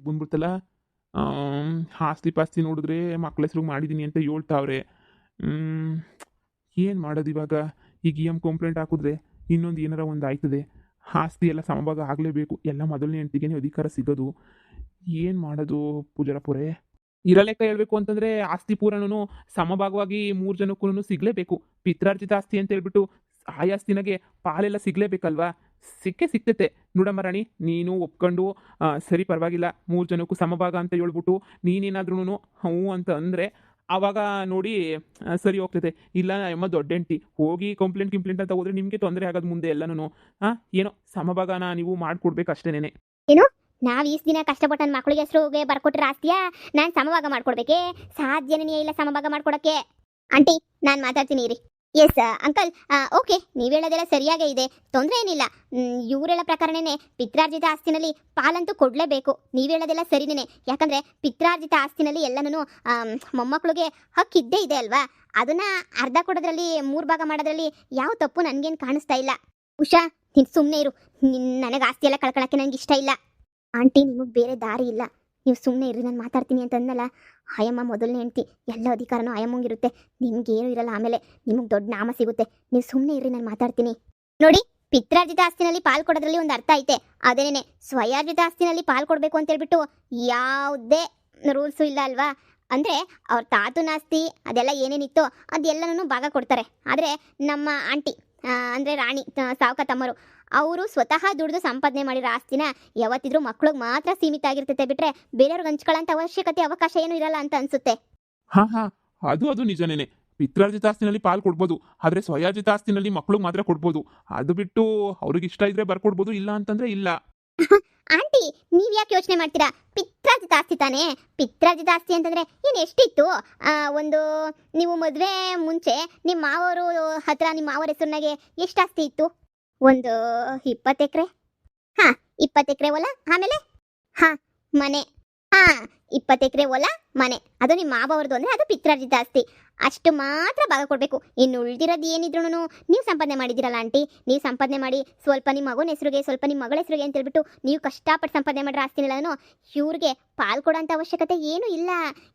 ಬಂದ್ಬಿಡ್ತಲ್ಲ. ಆಸ್ತಿ ಪಾಸ್ತಿ ನೋಡಿದ್ರೆ ಮಕ್ಳ ಹೆಸ್ರಿಗೆ ಮಾಡಿದ್ದೀನಿ ಅಂತ ಹೇಳ್ತಾವ್ರೆ. ಏನು ಮಾಡೋದು ಇವಾಗ? ಈಗ ಕಂಪ್ಲೇಂಟ್ ಹಾಕಿದ್ರೆ ಇನ್ನೊಂದು ಏನಾರ ಒಂದು ಆಯ್ತದೆ. ಆಸ್ತಿ ಎಲ್ಲ ಸಮಭಾಗ ಆಗಲೇಬೇಕು. ಎಲ್ಲ ಮೊದಲನೇ ಹೆಂಡ್ತಿಗೆ ಅಧಿಕಾರ ಸಿಗೋದು. ಏನು ಮಾಡೋದು ಪೂಜಾರಪ್ಪೋರೆ? ಇರೋ ಲೆಕ್ಕ ಹೇಳ್ಬೇಕು ಅಂತಂದ್ರೆ ಆಸ್ತಿ ಪೂರನೂ ಸಮಭಾಗವಾಗಿ 3 ಜನಕ್ಕೂ ಸಿಗಲೇಬೇಕು. ಪಿತ್ರಾರ್ಜಿತ ಆಸ್ತಿ ಅಂತ ಹೇಳ್ಬಿಟ್ಟು ಆ ಆಸ್ತಿನಾಗೆ ಪಾಲೆಲ್ಲ ಸಿಗಲೇಬೇಕಲ್ವಾ? ಸಿಕ್ಕೇ ಸಿಗ್ತೈತೆ ನೋಡಮ್ಮ ರಾಣಿ. ನೀನು ಒಪ್ಕೊಂಡು ಸರಿ ಪರವಾಗಿಲ್ಲ 3 ಜನಕ್ಕೂ ಸಮಭಾಗ ಅಂತ ಹೇಳ್ಬಿಟ್ಟು ನೀನೇನಾದ್ರೂ ಹ್ಞೂ ಅಂತ ಅಂದರೆ ಆವಾಗ ನೋಡಿ ಸರಿ ಹೋಗ್ತೈತೆ. ಇಲ್ಲ ಅಮ್ಮ ದೊಡ್ಡ ಹೆಂಡ್ತಿ ಹೋಗಿ ಕಂಪ್ಲೇಂಟ್ ಅಂತ ಹೋದ್ರೆ ನಿಮಗೆ ತೊಂದರೆ ಆಗೋದು ಮುಂದೆ ಎಲ್ಲನೂ. ಏನೋ ಸಮಭಾಗನ ನೀವು ಮಾಡಿಕೊಡ್ಬೇಕು ಅಷ್ಟೇನೆ. ಏನು ನಾವ್ ಈಸ್ ದಿನ ಕಷ್ಟಪಟ್ಟು ನನ್ನ ಮಕ್ಕಳಿಗೆ ಹೆಸರುಗೆ ಬರ್ಕೊಟ್ರೆ ಆಸ್ತಿಯ ನಾನು ಸಮಭಾಗ ಮಾಡ್ಕೊಡ್ಬೇಕೆ? ಸಾಧ್ಯನೇ ಇಲ್ಲ ಸಮಭಾಗ ಮಾಡ್ಕೊಡಕ್ಕೆ. ಆಂಟಿ ನಾನು ಮಾತಾಡ್ತೀನಿ ಇರಿ. ಎಸ್ ಅಂಕಲ್, ಓಕೆ, ನೀವು ಹೇಳೋದೆಲ್ಲ ಸರಿಯಾಗೇ ಇದೆ, ತೊಂದರೆ ಏನಿಲ್ಲ. ಇವರೆಲ್ಲ ಪ್ರಕಾರನೇ ಪಿತ್ರಾರ್ಜಿತ ಆಸ್ತಿನಲ್ಲಿ ಪಾಲಂತೂ ಕೊಡಲೇಬೇಕು. ನೀವು ಹೇಳೋದೆಲ್ಲ ಸರಿನೇ. ಯಾಕಂದರೆ ಪಿತ್ರಾರ್ಜಿತ ಆಸ್ತಿನಲ್ಲಿ ಎಲ್ಲನೂ ಮೊಮ್ಮಕ್ಕಳಿಗೆ ಹಕ್ಕಿದ್ದೇ ಇದೆ ಅಲ್ವಾ? ಅದನ್ನ ಅರ್ಧ ಕೊಡೋದ್ರಲ್ಲಿ 3 ಭಾಗ ಮಾಡೋದ್ರಲ್ಲಿ ಯಾವ ತಪ್ಪು ನನಗೇನು ಕಾಣಿಸ್ತಾ ಇಲ್ಲ. ಉಷಾ ನೀನು ಸುಮ್ಮನೆ ಇರು. ನನಗೆ ಆಸ್ತಿ ಎಲ್ಲ ಕಳ್ಕೊಳ್ಳೋಕ್ಕೆ ನನಗೆ ಇಷ್ಟ ಇಲ್ಲ. ಆಂಟಿ ನಿಮಗೆ ಬೇರೆ ದಾರಿ ಇಲ್ಲ, ನೀವು ಸುಮ್ಮನೆ ಇರ್ರಿ. ನಾನು ಮಾತಾಡ್ತೀನಿ ಅಂತ ಅಂದಲ್ಲ, ಆಯಮ್ಮ ಮೊದಲನೇ ಹೆಂಡ್ತಿ, ಎಲ್ಲ ಅಧಿಕಾರನೂ ಆಯಮ್ಮಂಗಿರುತ್ತೆ. ನಿಮ್ಗೇನು ಇರಲ್ಲ, ಆಮೇಲೆ ನಿಮಗೆ ದೊಡ್ಡ ನಾಮ ಸಿಗುತ್ತೆ. ನೀವು ಸುಮ್ಮನೆ ಇರ್ರಿ, ನಾನು ಮಾತಾಡ್ತೀನಿ. ನೋಡಿ, ಪಿತ್ರಾರ್ಜಿತ ಆಸ್ತಿನಲ್ಲಿ ಪಾಲು ಕೊಡೋದ್ರಲ್ಲಿ ಒಂದು ಅರ್ಥ ಐತೆ. ಅದೇನೇ ಸ್ವಯಾರ್ಜಿತ ಆಸ್ತಿನಲ್ಲಿ ಪಾಲು ಕೊಡಬೇಕು ಅಂತ ಹೇಳ್ಬಿಟ್ಟು ಯಾವುದೇ ರೂಲ್ಸು ಇಲ್ಲ ಅಲ್ವಾ? ಅಂದರೆ ಅವ್ರ ತಾತನ ಆಸ್ತಿ ಅದೆಲ್ಲ ಏನೇನಿತ್ತೋ ಅದೆಲ್ಲನೂ ಭಾಗ ಕೊಡ್ತಾರೆ. ಆದರೆ ನಮ್ಮ ಆಂಟಿ ಅಂದರೆ ರಾಣಿ ಸಾವುಕ ತಮ್ಮರು ಅವರು ಸ್ವತಃ ದುಡಿದು ಸಂಪಾದನೆ ಮಾಡಿರೋ ಆಸ್ತಿನ ಯಾವತ್ತಿದ್ರೂ ಮಕ್ಳಿಗೆ ಮಾತ್ರ ಸೀಮಿತ ಆಗಿರ್ತೈತೆ, ಬಿಟ್ರೆ ಬೇರೆಯವ್ರಿಗೆ ಹಂಚ್ಕೊಳ್ಳೋಂಥ ಅವಕಾಶ ಏನೂ ಇರಲ್ಲ ಅಂತ ಅನ್ಸುತ್ತೆ. ಅದು ನಿಜನೇನೆ. ಪಿತ್ರಾರ್ಜಿತ ಆಸ್ತಿನಲ್ಲಿ ಪಾಲು ಕೊಡ್ಬೋದು, ಆದರೆ ಸ್ವಯಾರ್ಜಿತ ಆಸ್ತಿನಲ್ಲಿ ಮಕ್ಳಿಗೆ ಮಾತ್ರ ಕೊಡ್ಬೋದು. ಅದು ಬಿಟ್ಟು ಅವ್ರಿಗೆ ಇಷ್ಟ ಇದ್ರೆ ಬರ್ಕೊಡ್ಬೋದು, ಇಲ್ಲ ಅಂತಂದ್ರೆ ಇಲ್ಲ. ಆಂಟಿ ನೀವ್ ಯಾಕೆ ಯೋಚನೆ ಮಾಡ್ತೀರಾ? ಪಿತ್ರಾರ್ಜಿತ ಆಸ್ತಿ ತಾನೇ. ಪಿತ್ರಾರ್ಜಿತ ಆಸ್ತಿ ಅಂತಂದ್ರೆ ಏನು ಎಷ್ಟಿತ್ತು? ಒಂದು ನೀವು ಮದುವೆ ಮುಂಚೆ ನಿಮ್ಮ ಮಾವರು ಹತ್ರ ನಿಮ್ಮ ಮಾವರ ಹೆಸರಿನಾಗೆ ಎಷ್ಟು ಆಸ್ತಿ ಇತ್ತು? ಒಂದು 20 ಎಕರೆ. 20 ಎಕರೆ ಹೊಲ, ಆಮೇಲೆ ಮನೆ. 20 ಎಕರೆ ಹೊಲ ಮನೆ, ಅದು ನಿಮ್ಮ ಮಾವವ್ರದ್ದು ಅಂದ್ರೆ ಅದು ಪಿತ್ರಾರ್ಜಿತ ಆಸ್ತಿ. ಅಷ್ಟು ಮಾತ್ರ ಭಾಗ ಕೊಡಬೇಕು. ಇನ್ನು ಉಳಿದಿರೋದು ಏನಿದ್ರು ನೀವು ಸಂಪಾದನೆ ಮಾಡಿದ್ದೀರಲ್ಲ ಆಂಟಿ, ನೀವು ಸಂಪಾದನೆ ಮಾಡಿ ಸ್ವಲ್ಪ ನಿಮ್ಮ ಮಗನ ಹೆಸರಿಗೆ, ಸ್ವಲ್ಪ ನಿಮ್ಮ ಮಗಳ ಹೆಸರಿಗೆ ಅಂತ ಹೇಳ್ಬಿಟ್ಟು ನೀವು ಕಷ್ಟಪಟ್ಟು ಸಂಪಾದನೆ ಮಾಡಿರೋ ಆಸ್ತಿನೆಲ್ಲನೂ ಇವ್ರಿಗೆ ಪಾಲು ಕೊಡೋಂಥ ಅವಶ್ಯಕತೆ ಏನೂ ಇಲ್ಲ.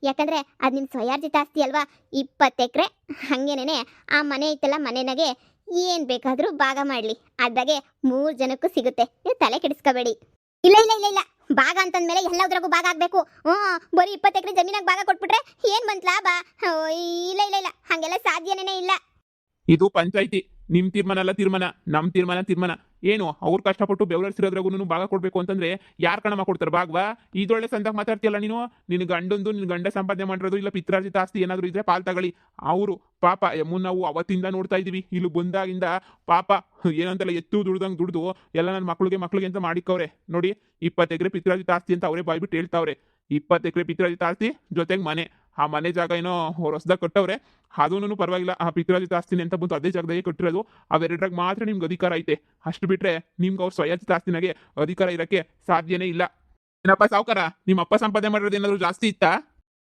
ಯಾಕಂದರೆ ಅದು ನಿಮ್ಮ ಸ್ವಯಾರ್ಜಿತ ಆಸ್ತಿ ಅಲ್ವಾ? 20 ಎಕರೆ ಹಾಗೇನೆ ಆ ಮನೆ ಐತಲ್ಲ, ಮನೆನಾಗೆ ಏನು ಬೇಕಾದರೂ ಭಾಗ ಮಾಡಲಿ, ಅದಾಗೆ 3 ಜನಕ್ಕೂ ಸಿಗುತ್ತೆ. ನೀವು ತಲೆ ಕೆಡಿಸ್ಕೋಬೇಡಿ. ಇಲ್ಲ ಇಲ್ಲ ಇಲ್ಲ ಇಲ್ಲ, ಭಾಗ ಅಂತಂದ್ಮೇಲೆ ಎಲ್ಲದ್ರಾಗೂ ಭಾಗ ಆಗಬೇಕು. ಬರೀ 20 ಎಕರೆ ಜಮೀನಾಗ ಭಾಗ ಕೊಟ್ಬಿಟ್ರೆ ಏನು ಬಂತ ಲಾಭ? ಇಲ್ಲ ಇಲ್ಲ ಇಲ್ಲ, ಹಾಗೆಲ್ಲ ಸಾಧ್ಯನೇ ಇಲ್ಲ. ಇದು ಪಂಚಾಯ್ತಿ, ನಿಮ್ಮ ತೀರ್ಮಾನ ಅಲ್ಲ ತೀರ್ಮಾನ, ನಮ್ಮ ತೀರ್ಮಾನ. ಏನು ಅವ್ರು ಕಷ್ಟಪಟ್ಟು ಬೆವರಿಸಿರೋದ್ರಾಗೂ ಭಾಗ ಕೊಡಬೇಕು ಅಂತಂದ್ರೆ ಯಾರು ಕಣಮ್ಮ ಕೊಡ್ತಾರೆ ಭಾಗವಾ? ಇದೊಳ್ಳೆ ಸಂದಾಗ ಮಾತಾಡ್ತೀಯಲ್ಲ ನೀನು. ನಿನ್ನ ಗಂಡಂದು ನಿನ್ನ ಗಂಡ ಸಂಪಾದನೆ ಮಾಡಿರೋದು ಇಲ್ಲ ಪಿತ್ರಾರ್ಜಿತ ಆಸ್ತಿ ಏನಾದರೂ ಇದ್ರೆ ಪಾಲ್ ತಗೊಳ್ಳಿ. ಅವರು ಪಾಪ ನಾವು ಅವತ್ತಿಂದ ನೋಡ್ತಾ ಇದೀವಿ, ಇಲ್ಲಿ ಬಂದಾಗಿಂದ ಪಾಪ ಏನಂತಲ್ಲ ಎತ್ತು ದುಡ್ದು ಎಲ್ಲ ನನ್ನ ಮಕ್ಳಿಗೆ ಅಂತ ಮಾಡಿಕವ್ರೆ ನೋಡಿ. 20 ಎಕರೆ ಪಿತ್ರಾರ್ಜಿತ ಆಸ್ತಿ ಅಂತ ಅವರೇ ಬಾಯ್ಬಿಟ್ಟು ಹೇಳ್ತಾವ್ರೆ. 20 ಎಕರೆ ಪಿತ್ರಾರ್ಜಿತ ಆಸ್ತಿ ಜೊತೆಗೆ ಮನೆ. ಆ ಮನೆ ಜಾಗ ಏನೋ ಹೊಸದಾಗ ಕಟ್ಟವ್ರೆ, ಅದೂ ಪರವಾಗಿಲ್ಲ. ಆ ಪಿತ್ರಾರ್ಜಿತ ಆಸ್ತಿನಿ ಅಂತ ಬಂತು ಅದೇ ಜಾಗದಾಗೆ ಕಟ್ಟಿರೋದು. ಅವೆರಡರಾಗ ಮಾತ್ರ ನಿಮ್ಗೆ ಅಧಿಕಾರ ಐತೆ. ಅಷ್ಟು ಬಿಟ್ರೆ ನಿಮ್ಗೆ ಅವ್ರ ಸ್ವಯಾರ್ಜಿತ ಆಸ್ತಿನಾಗೆ ಅಧಿಕಾರ ಇರೋಕ್ಕೆ ಸಾಧ್ಯನೇ ಇಲ್ಲ. ಏನಪ್ಪ ಸಾವುಕಾರ, ನಿಮ್ಮ ಅಪ್ಪ ಸಂಪಾದನೆ ಮಾಡಿರೋದು ಏನಾದ್ರು ಜಾಸ್ತಿ ಇತ್ತಾ?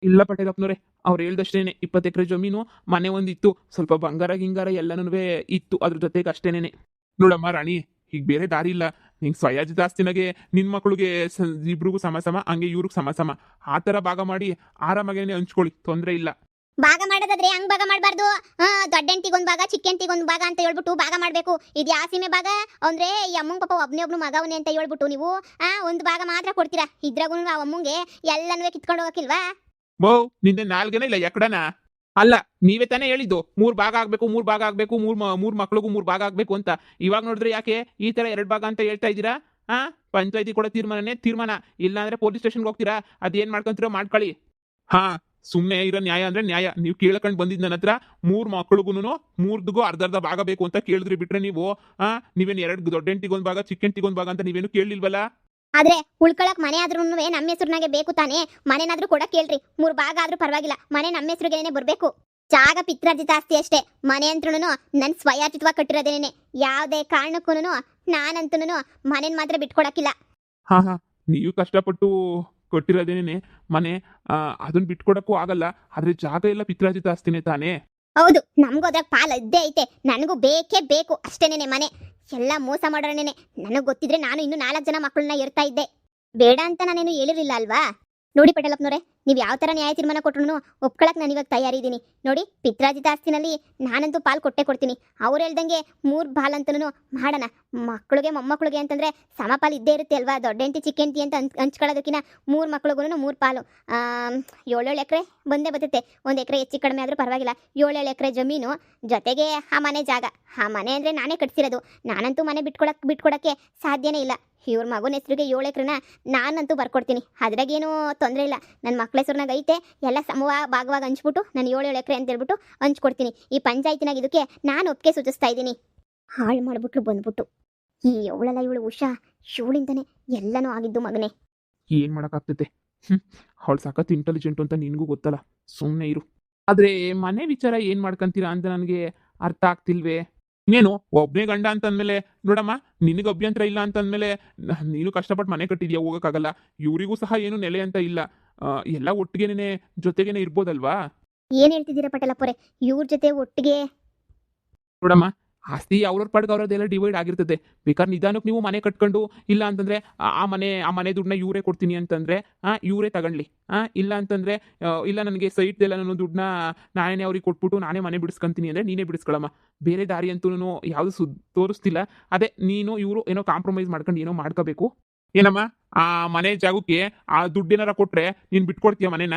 ಇಲ್ಲ ಪಟೇಲಪ್ಪನವ್ರೆ, ಅವ್ರು ಹೇಳ್ದಷ್ಟೇನೆ. 20 ಎಕರೆ ಜಮೀನು, ಮನೆ ಒಂದಿತ್ತು, ಸ್ವಲ್ಪ ಬಂಗಾರ ಗಿಂಗಾರ ಎಲ್ಲನೂ ಇತ್ತು ಅದ್ರ ಜೊತೆಗೆ ಅಷ್ಟೇನೆ. ನೋಡಮ್ಮ ರಾಣಿ, ಈಗ ಬೇರೆ ದಾರಿ ಇಲ್ಲ. ಹಿಂಗೆ ಸ್ವಯಾರ್ಜಿತ ಆಸ್ತಿನಾಗೆ ನಿನ್ನ ಮಕ್ಳಿಗೆ ಇಬ್ರಿಗೂ ಸಮ, ಹಂಗೆ ಇವ್ರಿಗೆ ಸಮ ಆ ಥರ ಭಾಗ ಮಾಡಿ ಆರಾಮಾಗೇನೆ ಹಂಚ್ಕೊಳ್ಳಿ, ತೊಂದರೆ ಇಲ್ಲ. ಭಾಗ ಮಾಡೋದಾದ್ರೆ ಹಂಗ್ ಭಾಗ ಮಾಡಬಾರ್ದು. ದೊಡ್ಡ ಹೆಂಡತಿಗೊಂದು ಭಾಗ, ಚಿಕ್ಕ ಹೆಂಡತಿಗೊಂದು ಭಾಗ ಅಂತ ಹೇಳ್ಬಿಟ್ಟು ಭಾಗ ಮಾಡಬೇಕು. ಇದು ಯಾವ ಸೀಮೆ ಭಾಗ ಅಂದ್ರೆ ಈ ಅಮ್ಮಂಗೆ ಪಾಪ ಒಬ್ನು ಮಗವನೇ ಅಂತ ಹೇಳ್ಬಿಟ್ಟು ನೀವು ಒಂದು ಭಾಗ ಮಾತ್ರ ಕೊಡ್ತೀರಾ. ಇದ್ರಾಗೂ ಆ ಅಮ್ಮಂಗೆ ಎಲ್ಲನೂ ಕಿತ್ಕೊಂಡು ಹೋಗಕ್ಕಿಲ್ವಾ? ನಿಂದೆ ನಾಲ್ಗೆನ ಇಲ್ಲ ಎಕ್ಕಡನ ಅಲ್ಲ, ನೀವೇ ತಾನೇ ಹೇಳಿದ್ದು 3 ಭಾಗ ಆಗ್ಬೇಕು, 3 ಭಾಗ ಆಗ್ಬೇಕು, ಮೂರ್ ಮಕ್ಳಿಗೂ 3 ಭಾಗ ಆಗ್ಬೇಕು ಅಂತ. ಇವಾಗ ನೋಡಿದ್ರೆ ಯಾಕೆ ಈ ತರ 2 ಭಾಗ ಅಂತ ಹೇಳ್ತಾ ಇದ್ದೀರಾ? ಪಂಚಾಯತಿ ಕೂಡ ತೀರ್ಮಾನ. ಇಲ್ಲ ಅಂದ್ರೆ ಪೊಲೀಸ್ ಸ್ಟೇಷನ್ಗೆ ಹೋಗ್ತೀರಾ, ಅದೇನ್ ಮಾಡ್ಕೊಂತೀರೋ ಮಾಡ್ಕೊಳ್ಳಿ. ಸುಮ್ಮನೆ ಇರೋ ನ್ಯಾಯ ಅಂದ್ರೆ ನ್ಯಾಯ. ನೀವು ಕೇಳ್ಕೊಂಡು ಬಂದಿದ್ದು ನನ್ನ ಹತ್ರ 3 ಮಕ್ಳಿಗೂ 3ಗೂ ಅರ್ಧ ಭಾಗ ಬೇಕು ಅಂತ ಕೇಳಿದ್ರಿ, ಬಿಟ್ರೆ ನೀವೇನು 2 ದೊಡ್ಡ ಹೆಂಡತಿಗೊಂದು ಭಾಗ, ಚಿಕ್ಕ ಹೆಂಡತಿಗೊಂದು ಭಾಗ ಅಂತ ನೀವೇನು ಕೇಳಲಿಲ್ವಲ್ಲ? ಆದ್ರೆ ಉಳ್ಕೊಳಕ್ ಮನೆ ಆದ್ರೂ ನಮ್ಮ ಹೆಸರಿನಾಗೆ ಬೇಕು ತಾನೇ. ಮನೆನಾದ್ರೂ ಕೂಡ ಕೇಳ್ರಿ, 3 ಭಾಗ ಆದ್ರೂ ಪರವಾಗಿಲ್ಲ, ಮನೆ ನಮ್ಮ ಹೆಸರಿಗೇನೆ ಬರ್ಬೇಕು. ಜಾಗ ಪಿತ್ರಾರ್ಜಿತ ಆಸ್ತಿ ಅಷ್ಟೇ. ಮನೆ ಅಂತೂ ನನ್ನ ಸ್ವಯಾರ್ಜಿತವಾಗಿ ಕಟ್ಟಿರೋದೇನೆ. ಯಾವುದೇ ಕಾರಣಕ್ಕೂ ನಾನಂತೂ ಮನೇನ್ ಮಾತ್ರ ಬಿಟ್ಕೊಡಕ್ಕಿಲ್ಲ. ನೀವು ಕಷ್ಟಪಟ್ಟು ಕೊಟ್ಟಿರೋದೇನೆ ಮನೆ, ಅದನ್ನ ಬಿಟ್ಕೊಡಕ್ಕೂ ಆಗಲ್ಲ. ಆದ್ರೆ ಜಾಗ ಎಲ್ಲ ಪಿತ್ರಾರ್ಜಿತ ಆಸ್ತಿನೇ ತಾನೇ. ಹೌದು, ನಮಗೂ ಅದ್ರಾಗ ಪಾಲು ಇದ್ದೇ ಐತೆ. ನನಗೂ ಬೇಕೇ ಬೇಕು ಅಷ್ಟೇನೆ ಮನೆ. ಎಲ್ಲ ಮೋಸ ಮಾಡೋಣೇನೆ. ನನಗೆ ಗೊತ್ತಿದ್ರೆ ನಾನು ಇನ್ನೂ 4 ಜನ ಮಕ್ಕಳನ್ನ ಇರ್ತಾ ಇದ್ದೆ. ಬೇಡ ಅಂತ ನಾನೇನು ಹೇಳಿರಲಿಲ್ಲ ಅಲ್ವಾ? ನೋಡಿ ಪಟೇಲಪ್ಪನವ್ರೆ, ನೀವು ಯಾವ ಥರ ನ್ಯಾಯ ತೀರ್ಮಾನ ಕೊಟ್ರು ಒಪ್ಕೊಳಕ್ಕೆ ನಾನು ಇವಾಗ ತಯಾರಿದ್ದೀನಿ. ನೋಡಿ, ಪಿತ್ರಾಜಿತ ಆಸ್ತಿನಲ್ಲಿ ನಾನಂತೂ ಪಾಲು ಕೊಟ್ಟೆ ಕೊಡ್ತೀನಿ. ಅವ್ರು ಹೇಳ್ದಂಗೆ 3 ಪಾಲಂತನೂ ಮಾಡೋಣ. ಮಕ್ಕಳಿಗೆ ಮೊಮ್ಮಕ್ಕಳಿಗೆ ಅಂತಂದರೆ ಸಮಪಾಲು ಇದ್ದೇ ಇರುತ್ತೆ ಅಲ್ವಾ? ದೊಡ್ಡ ಹೆಂಡತಿ ಚಿಕ್ಕ ಹೆಂಡತಿ ಅಂತ ಹಂಚ್ಕೊಳ್ಳೋದಕ್ಕಿಂತ 3 ಮಕ್ಳಿಗೂ 3 ಪಾಲು. 7 ಎಕರೆ ಬಂದೇ ಬರ್ತೈತೆ. 1 ಎಕರೆ ಹೆಚ್ಚು ಕಡಿಮೆ ಆದರೂ ಪರವಾಗಿಲ್ಲ. 7 ಎಕರೆ ಜಮೀನು ಜೊತೆಗೆ ಆ ಮನೆ ಜಾಗ. ಆ ಮನೆ ಅಂದರೆ ನಾನೇ ಕಟ್ಸಿರೋದು. ನಾನಂತೂ ಮನೆ ಬಿಟ್ಕೊಡಕ್ಕೆ ಸಾಧ್ಯನೇ ಇಲ್ಲ. ಇವ್ರ ಮಗನ ಹೆಸ್ರಿಗೆ 7 ಎಕರೆನ ನಾನಂತೂ ಬರ್ಕೊಡ್ತೀನಿ. ಅದ್ರಾಗೇನು ತೊಂದರೆ ಇಲ್ಲ. ನನ್ನ ಮಕ್ಳ ಹೆಸ್ರನಾಗ ಐತೆ. ಎಲ್ಲ ಭಾಗವಾಗಿ ಹಂಚ್ಬಿಟ್ಟು ನಾನು 7 ಎಕರೆ ಅಂತ ಹೇಳ್ಬಿಟ್ಟು ಹಂಚ್ಕೊಡ್ತೀನಿ. ಈ ಪಂಚಾಯತಿನಾಗ ಇದಕ್ಕೆ ನಾನು ಒಪ್ಪಿಗೆ ಸೂಚಿಸ್ತಾ ಇದ್ದೀನಿ. ಹಾಳು ಮಾಡಿಬಿಟ್ಲು ಬಂದ್ಬಿಟ್ಟು. ಈ ಇವಳು ಉಷಾ, ಇವಳಿಂದನೇ ಎಲ್ಲನೂ ಆಗಿದ್ದು ಮಗನೇ. ಏನು ಮಾಡೋಕ್ಕಾಗ್ತೈತೆ? ಅವಳು ಸಖತ್ ಇಂಟೆಲಿಜೆಂಟು ಅಂತ ನಿನಗೂ ಗೊತ್ತಲ್ಲ, ಸುಮ್ಮನೆ ಇರು. ಆದರೆ ಮನೆ ವಿಚಾರ ಏನು ಮಾಡ್ಕೊಂತೀರಾ ಅಂತ ನನಗೆ ಅರ್ಥ ಆಗ್ತಿಲ್ವೇ? ಇನ್ನೇನು ಒಬ್ಬನೇ ಗಂಡ ಅಂತಂದಮೇಲೆ ನೋಡಮ್ಮ, ನಿನಗೆ ಅಭ್ಯಂತರ ಇಲ್ಲ ಅಂತಂದಮೇಲೆ ನೀನು ಕಷ್ಟಪಟ್ಟು ಮನೆ ಕಟ್ಟಿದ್ಯಾ, ಹೋಗೋಕ್ಕಾಗಲ್ಲ. ಇವರಿಗೂ ಸಹ ಏನು ನೆಲೆ ಅಂತ ಇಲ್ಲ. ಎಲ್ಲ ಒಟ್ಟಿಗೆನೇ ಜೊತೆಗೇನೆ ಇರ್ಬೋದಲ್ವಾ? ಏನು ಹೇಳ್ತಿದ್ದೀರಾ ಪಟೇಲಪ್ಪರೇ? ಇವ್ರ ಜೊತೆ ಒಟ್ಟಿಗೆ ನೋಡಮ್ಮ, ಆಸ್ತಿ ಅವ್ರವ್ರ ಪಾಡ್ಗೆ ಅವ್ರದ್ದೆಲ್ಲ ಡಿವೈಡ್ ಆಗಿರ್ತದೆ. ಬೇಕಾದ್ರೆ ನಿಧಾನಕ್ಕೆ ನೀವು ಮನೆ ಕಟ್ಕೊಂಡು, ಇಲ್ಲ ಅಂತಂದರೆ ಆ ಮನೆ ದುಡ್ಡನ್ನ ಇವರೇ ಕೊಡ್ತೀನಿ ಅಂತಂದರೆ ಇವರೇ ತಗೊಳ್ಳಿ. ಇಲ್ಲ ಅಂತಂದರೆ ಇಲ್ಲ ನನಗೆ ಸೈಟ್ದೆಲ್ಲ ನಾನು ದುಡ್ಡನ್ನ ನಾನೇ ಅವ್ರಿಗೆ ಕೊಟ್ಬಿಟ್ಟು ನಾನೇ ಮನೆ ಬಿಡಿಸ್ಕೊಂತೀನಿ ಅಂದರೆ ನೀನೇ ಬಿಡಿಸ್ಕೊಳಮ್ಮ. ಬೇರೆ ದಾರಿ ಅಂತೂ ಯಾವುದು ತೋರಿಸ್ತಿಲ್ಲ. ಅದೇ ನೀನು ಇವರು ಏನೋ ಕಾಂಪ್ರಮೈಸ್ ಮಾಡ್ಕೊಂಡು ಏನೋ ಮಾಡ್ಕೋಬೇಕು. ಏನಮ್ಮ, ಆ ಮನೆ ಜಾಗಕ್ಕೆ ಆ ದುಡ್ಡೇನಾರ ಕೊಟ್ಟರೆ ನೀನು ಬಿಟ್ಕೊಡ್ತೀಯ ಮನೆನ?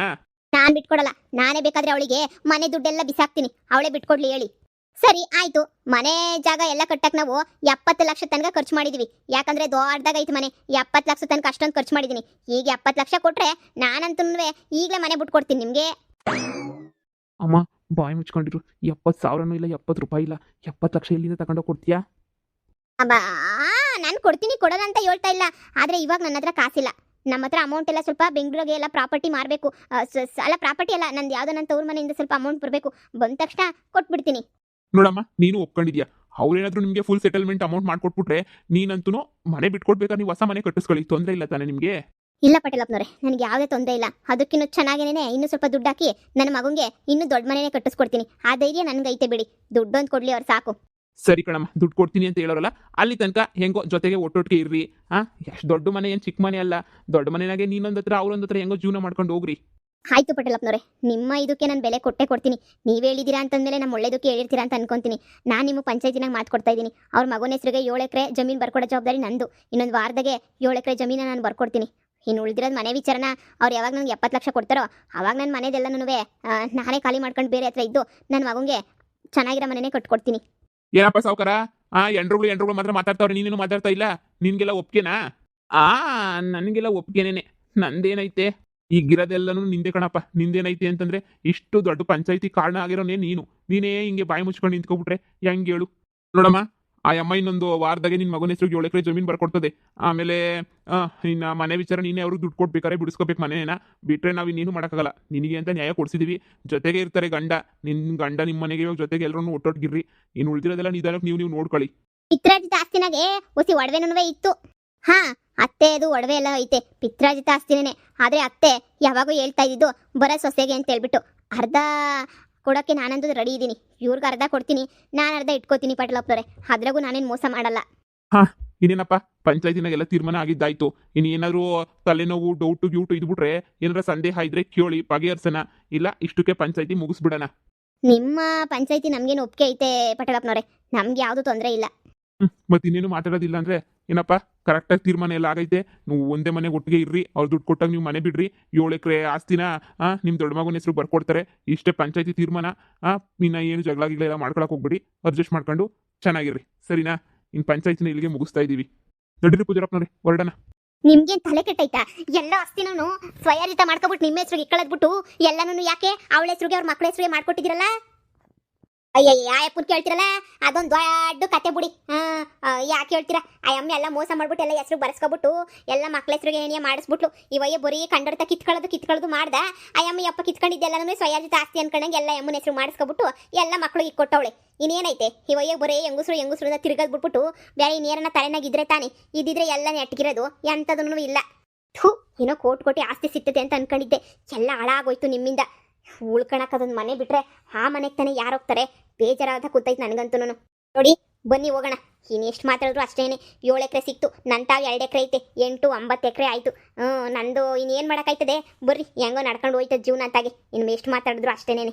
ನಾನು ಬಿಟ್ಕೊಡಲ್ಲ. ನಾನೇ ಬೇಕಾದ್ರೆ ಅವಳಿಗೆ ಮನೆ ದುಡ್ಡೆಲ್ಲ ಬಿಸಾಕ್ತೀನಿ. ಅವಳೇ ಬಿಟ್ಕೊಡ್ಲಿ ಹೇಳಿ. ಸರಿ ಆಯ್ತು. ಮನೆ ಜಾಗ ಎಲ್ಲ ಕಟ್ಟಕ್ಕೆ ನಾವು 70 ಲಕ್ಷ ತನಕ ಖರ್ಚು ಮಾಡಿದೀವಿ. ಯಾಕಂದ್ರೆ ದೊಡ್ಡದಾಗೈತೆ ಮನೆ. 70 ಲಕ್ಷ ತನಕ ಅಷ್ಟೊಂದು ಖರ್ಚು ಮಾಡಿದೀನಿ. ಈಗ 70 ಲಕ್ಷ ಕೊಟ್ರೆ ನಾನಂತೂ ಈಗಲೇ ಮನೆ ಬಿಟ್ಕೊಡ್ತೀನಿ ನಿಮಗೆ. ಅಮ್ಮ, ಬಾಯಿ ಮುಚ್ಕೊಂಡಿರು. 70,000 ಇಲ್ಲ, 70 ರೂಪಾಯಿ ಇಲ್ಲ, 70 ಲಕ್ಷ ಎಲ್ಲಿಂದ ತಗೊಂಡೋಗಿ ಕೊಡ್ತೀಯಾ? ಅಬ್ಬಾ, ನಾನು ಕೊಡ್ತೀನಿ, ಕೊಡೋಣ ಅಂತ ಹೇಳ್ತಾ ಇಲ್ಲ. ಆದರೆ ಇವಾಗ ನನ್ನ ಹತ್ರ ಕಾಸಿಲ್ಲ. ನಮ್ಮ ಹತ್ರ ಅಮೌಂಟ್ ಎಲ್ಲ ಸ್ವಲ್ಪ ಬೆಂಗಳೂರಿಗೆ ಎಲ್ಲ ಪ್ರಾಪರ್ಟಿ ಮಾರಬೇಕು. ಅಲ್ಲ, ಪ್ರಾಪರ್ಟಿ ಅಲ್ಲ, ನಂದು ಯಾವುದೋ ನನ್ನ ತವ್ರ ಮನೆಯಿಂದ ಸ್ವಲ್ಪ ಅಮೌಂಟ್ ಬರಬೇಕು. ಬಂದ ತಕ್ಷಣ ಕೊಟ್ಬಿಡ್ತೀನಿ. ನೋಡಮ್ಮ, ನೀನು ಒಪ್ಕೊಂಡಿದ್ಯಾ? ಅವ್ರೇನಾದ್ರೂ ನಿಮಗೆ ಫುಲ್ ಸೆಟಲ್ಮೆಂಟ್ ಅಮೌಂಟ್ ಮಾಡ್ಕೊಟ್ಬಿಟ್ರೆ ನೀನಂತೂ ಮನೆ ಬಿಟ್ಕೊಡ್ಬೇಕಾದ್ರೆ ನೀವು ಹೊಸ ಮನೆ ಕಟ್ಟಿಸ್ಕೊಳ್ಳಿ. ತೊಂದರೆ ಇಲ್ಲ ತಾನೆ ನಿಮಗೆ? ಇಲ್ಲ ಪಟೇಲಪ್ಪನವ್ರೆ, ನನಗೆ ಯಾವುದೇ ತೊಂದರೆ ಇಲ್ಲ. ಅದಕ್ಕಿನ್ನೂ ಚೆನ್ನಾಗೇನೆ ಇನ್ನೂ ಸ್ವಲ್ಪ ದುಡ್ಡು ಹಾಕಿ ನನ್ನ ಮಗನಿಗೆ ಇನ್ನೂ ದೊಡ್ಡ ಮನೆನೇ ಕಟ್ಟಿಸ್ಕೊಡ್ತೀನಿ. ಆ ಧೈರ್ಯ ನನಗೈತೆ ಬಿಡಿ. ದುಡ್ಡೊಂದು ಕೊಡ್ಲಿ ಅವ್ರು ಸಾಕು. ಸರಿ ಕಣಮ್ಮ, ದುಡ್ಡು ಕೊಡ್ತೀನಿ ಅಂತ ಹೇಳೋರಲ್ಲ, ಅಲ್ಲಿ ತನಕ ಹೆಂಗೋ ಜೊತೆಗೆ ಒಟ್ಟೊಟ್ಟಿಗೆ ಇರ್ರಿ. ಎಷ್ಟು ದೊಡ್ಡ ಮನೆ ಏನು ಚಿಕ್ಕ ಮನೆ ಅಲ್ಲ. ದೊಡ್ಡ ಮನೆಯಾಗೆ ನೀನೊಂದು ಹತ್ರ ಅವ್ರೊಂದು ಹತ್ರ ಹೆಂಗೋ ಜೀವನ ಮಾಡ್ಕೊಂಡು ಹೋಗ್ರಿ. ಆಯ್ತು ಪಟೇಲಪ್ಪನವ್ರೆ, ನಿಮ್ಮ ಇದಕ್ಕೆ ನಾನು ಬೆಲೆ ಕೊಟ್ಟೆ ಕೊಡ್ತೀನಿ. ನೀವು ಹೇಳಿದ್ದೀರಾ ಅಂತಂದಮೇಲೆ ನಮ್ಮ ಒಳ್ಳೇದಕ್ಕೆ ಹೇಳಿರ್ತೀರಾ ಅಂತ ಅನ್ಕೊಂತೀನಿ. ನಾನು ನಿಮ್ಮ ಪಂಚಾಯತಿನಾಗ ಮಾತು ಕೊಡ್ತಾ ಇದ್ದೀನಿ. ಅವ್ರ ಮಗನ ಹೆಸರಿಗೆ 7 ಎಕರೆ ಜಮೀನು ಬರ್ಕೊಡೋ ಜವಾಬ್ದಾರಿ ನಂದು. ಇನ್ನೊಂದು ವಾರದಾಗೆ 7 ಎಕರೆ ಜಮೀನ ನಾನು ಬರ್ಕೊಡ್ತೀನಿ. ಇನ್ನು ಉಳಿದಿರೋದು ಮನೆ ವಿಚಾರನ ಅವ್ರು ಯಾವಾಗ ನನಗೆ 70 ಲಕ್ಷ ಕೊಡ್ತಾರೋ ಆವಾಗ ನನ್ನ ಮನೆದೆಲ್ಲನೂ ನಾನೇ ಖಾಲಿ ಮಾಡ್ಕೊಂಡು ಬೇರೆ ಹತ್ರ ಇದ್ದು ನನ್ನ ಮಗನಿಗೆ ಚೆನ್ನಾಗಿರೋ ಮನೆನೇ ಕಟ್ಕೊಡ್ತೀನಿ. ಏನಪ್ಪ ಸಾವುಕಾರ, ಎಂಡ್ರುಗಳು ಮಾತ್ರ ಮಾತಾಡ್ತಾವ್ರೆ, ನೀನೇನು ಮಾತಾಡ್ತಾ ಇಲ್ಲ? ನಿನ್ಗೆಲ್ಲ ಒಪ್ಗೆನಾ? ನನಗೆಲ್ಲ ಒಪ್ಗೆನೇನೆ. ನಂದೇನೈತೆ? ಈಗಿರೋದೆಲ್ಲನೂ ನಿಂದೆ ಕಣಪ್ಪ. ನಿಂದೇನೈತೆ ಅಂತಂದ್ರೆ ಇಷ್ಟು ದೊಡ್ಡ ಪಂಚಾಯತಿ ಕಾರಣ ಆಗಿರೋನೇ ನೀನೇ ಹಿಂಗೆ ಬಾಯಿ ಮುಚ್ಕೊಂಡು ನಿಂತ್ಕೊಬಿಟ್ರೆ ಹೆಂಗೆ ಹೇಳು? ನೋಡಮ್ಮ, ಆ ಅಮ್ಮ ಇನ್ನೊಂದು ವಾರದಾಗೆ ನಿನ್ನ ಮಗನ ಹೆಸರಿಗೆ 7 ಎಕರೆ ಜಮೀನು ಬರ್ಕೊಡ್ತದೆ. ಆಮೇಲೆ ಇನ್ನು ಮನೆ ವಿಚಾರ ನೀನೇ ಅವ್ರಿಗೆ ದುಡ್ಡು ಕೊಡ್ಬೇಕಾರೆ ಬಿಡಿಸ್ಕೋಬೇಕು ಮನೇನ. ಬಿಟ್ರೆ ನಾವು ಇನ್ನೇನು ಮಾಡೋಕ್ಕಾಗಲ್ಲ. ನಿನಗೆ ಅಂತ ನ್ಯಾಯ ಕೊಡಿಸಿದೀವಿ. ಜೊತೆಗೆ ಇರ್ತಾರೆ ಗಂಡ. ನಿನ್ನ ಗಂಡ ನಿಮ್ಮ ಮನೆಗೆ ಇವಾಗ ಜೊತೆಗೆ ಎಲ್ಲರೂ ಒಟ್ಟೊಟ್ಟಿಗಿರ್ರಿ. ಇನ್ನು ಉಳಿದಿರೋದೆಲ್ಲ ನಿಧಾನಕ್ಕೆ ನೀವು ನೋಡ್ಕೊಳ್ಳಿ. ಪಿತ್ರಾಜಿತ ಆಸ್ತಿನಾಗೆ ಹೊಸಿ ಒಡವೆನೂ ಇತ್ತು. ಹಾ, ಅತ್ತೆ ಅದು ಒಡವೆ ಎಲ್ಲ ಐತೆ, ಪಿತ್ರಾಜಿತ ಆಸ್ತಿನೇ. ಆದರೆ ಅತ್ತೆ ಯಾವಾಗೂ ಹೇಳ್ತಾ ಇದ್ದಿದ್ದು ಬರೋ ಸೊಸೆಗೆ ಅಂತ ಹೇಳ್ಬಿಟ್ಟು ಅರ್ಧ ಕೊಡೋಕ್ಕೆ ನಾನಂತೂ ರೆಡಿ ಇದ್ದೀನಿ. ಇವ್ರಿಗೆ ಅರ್ಧ ಕೊಡ್ತೀನಿ, ನಾನು ಅರ್ಧ ಇಟ್ಕೋತೀನಿ ಪಟೇಲಪ್ಪನವ್ರೆ. ಅದ್ರಾಗೂ ನಾನೇನು ಮೋಸ ಮಾಡಲ್ಲ. ಇನ್ನೇನಪ್ಪ, ಪಂಚಾಯತಿನಾಗೆಲ್ಲ ತೀರ್ಮಾನ ಆಗಿದ್ದಾಯ್ತು. ಇನ್ನು ಏನಾದರೂ ತಲೆನೋವು ಡೌಟು ಇದ್ಬಿಟ್ರೆ ಏನಾರ ಸಂದೇಹ ಇದ್ರೆ ಕೇಳಿ ಬಗೆಹರ್ಸನ. ಇಲ್ಲ ಇಷ್ಟಕ್ಕೆ ಪಂಚಾಯತಿ ಮುಗಿಸ್ಬಿಡೋಣ. ನಿಮ್ಮ ಪಂಚಾಯತಿ ನಮಗೇನು ಒಪ್ಪಿಗೆ ಐತೆ ಪಟೇಲಪ್ಪನವ್ರೆ. ನಮ್ಗೆ ಯಾವುದು ತೊಂದರೆ ಇಲ್ಲ. ಮತ್ತೆ ಇನ್ನೇನು ಮಾತಾಡೋದಿಲ್ಲ ಅಂದ್ರೆ ಏನಪ್ಪ, ಕರೆಕ್ಟಾಗಿ ತೀರ್ಮಾನ ಎಲ್ಲ ಆಗೈತೆ. ನೀವು ಒಂದೇ ಮನೆ ಒಟ್ಟಿಗೆ ಇರ್ರಿ. ಅವ್ರು ದುಡ್ಡು ಕೊಟ್ಟಾಗ ನೀವು ಮನೆ ಬಿಡ್ರಿ. 7 ಎಕರೆ ಆಸ್ತಿನ ನಿಮ್ಮ ದೊಡ್ಡ ಮಗನ ಹೆಸರು ಬರ್ಕೊಡ್ತಾರೆ. ಇಷ್ಟೇ ಪಂಚಾಯತಿ ತೀರ್ಮಾನ. ಇನ್ನು ಏನು ಜಗಳ ಎಲ್ಲ ಮಾಡ್ಕೊಳಕ್ಕೆ ಹೋಗ್ಬಿಡಿ. ಅಡ್ಜಸ್ಟ್ ಮಾಡ್ಕೊಂಡು ಚೆನ್ನಾಗಿರ್ರಿ, ಸರಿನಾ? ಇನ್ನು ಪಂಚಾಯತಿನ ಇಲ್ಲಿಗೆ ಮುಗಿಸ್ತಾ ಇದ್ದೀವಿ. ನಡೀರಿ ಪೂಜಾರಪ್ಪನವ್ರೆ, ಹೊರಡೋಣ. ನಿಮ್ಗೇನು ತಲೆ ಕೆಟ್ಟೈತಾ? ಎಲ್ಲ ಆಸ್ತಿನೂ ಸ್ವಯಾರಿತ ಮಾಡ್ಕೊಬಿಟ್ಟು ನಿಮ್ಮ ಹೆಸರಿಗೆ ಇಕ್ಕಳದ್ಬಿಟ್ಟು ಎಲ್ಲನೂ ಯಾಕೆ ಅವಳ ಹೆಸರಿಗೆ ಅವ್ರ ಮಕ್ಕಳ ಹೆಸರಿಗೆ ಮಾಡ್ಕೊಟ್ಟಿದ್ದೀರಲ್ಲ? ಅಯ್ಯಯ್ಯ, ಆಯಪ್ಪನ್ ಕೇಳ್ತಿರಲ್ಲ, ಅದೊಂದು ದೊಡ್ಡ ಕತೆ ಬಿಡಿ. ಯಾಕೆ ಹೇಳ್ತೀರಾ? ಆ ಅಮ್ಮ ಎಲ್ಲ ಮೋಸ ಮಾಡ್ಬಿಟ್ಟು ಎಲ್ಲ ಹೆಸರು ಬರ್ಸ್ಕೊಬಿಟ್ಟು ಎಲ್ಲ ಮಕ್ಳ ಹೆಸರಿಗೆ ಏನೇ ಮಾಡಿಸ್ಬಿಟ್ಲು. ಇವಯ್ಯ ಬರೀ ಕಂಡಡ್ತ ಕಿತ್ಕೊಳ್ಳೋದು ಮಾಡ್ದ. ಆ ಅಮ್ಮ ಯಪ್ಪ ಕಿತ್ಕೊಂಡಿದ್ದೆಲ್ಲನೂ ಸ್ವಯಾಜಿತ ಆಸ್ತಿ ಅನ್ಕೊಂಡಂಗೆ ಎಲ್ಲ ಅಮ್ಮನ ಹೆಸರು ಮಾಡಿಸ್ಕೊಬಿಟ್ಟು ಎಲ್ಲ ಮಕ್ಳಿಗೆ ಇಕ್ಕೊಟ್ಟವಳೆ. ಇನ್ನೇನೈತೆ? ಇವಯ್ಯ ಬರೀ ಹೆಂಗಸ್ರು ತಿರ್ಗದ್ಬಿಟ್ಬಿಟ್ಟು ಬೇರೆ ಇನ್ನೇರನ್ನ ತಲೆನಾಗಿದ್ರೆ ತಾನೆ. ಇದ್ದಿದ್ರೆ ಎಲ್ಲ ನೆಟ್ಗಿರೋದು, ಎಂಥದೂ ಇಲ್ಲ. ಏನೋ ಕೋಟಿ ಆಸ್ತಿ ಸಿಗ್ತದೆ ಅಂತ ಅನ್ಕೊಂಡಿದ್ದೆ. ಎಲ್ಲ ಹಾಳಾಗೋಯ್ತು ನಿಮ್ಮಿಂದ. ಉಳ್ಕೊಳಕ್ಕೆ ಅದೊಂದು ಮನೆ ಬಿಟ್ರೆ ಆ ಮನೆಗೆ ತಾನೇ ಯಾರು ಹೋಗ್ತಾರೆ? ಬೇಜಾರಾದ ಕೂತೈತೆ ನನಗಂತೂ. ನೋಡಿ, ಬನ್ನಿ ಹೋಗೋಣ. ಇನ್ನು ಎಷ್ಟು ಮಾತಾಡಿದ್ರು ಅಷ್ಟೇನೆ. 7 ಎಕರೆ ಸಿಕ್ತು, ನನ್ನ ತಾವು 2 ಎಕರೆ ಐತೆ, 8 9 ಎಕರೆ ಆಯಿತು. ನಂದು ಇನ್ನೇನು ಮಾಡೋಕ್ಕಾಯ್ತದೆ, ಬರ್ರಿ ಹೆಂಗೋ ನಡ್ಕೊಂಡು ಹೋಯ್ತದೆ ಜೀವನ ಅಂತಾಗೆ. ಇನ್ನು ಎಷ್ಟು ಮಾತಾಡಿದ್ರು ಅಷ್ಟೇನೆ.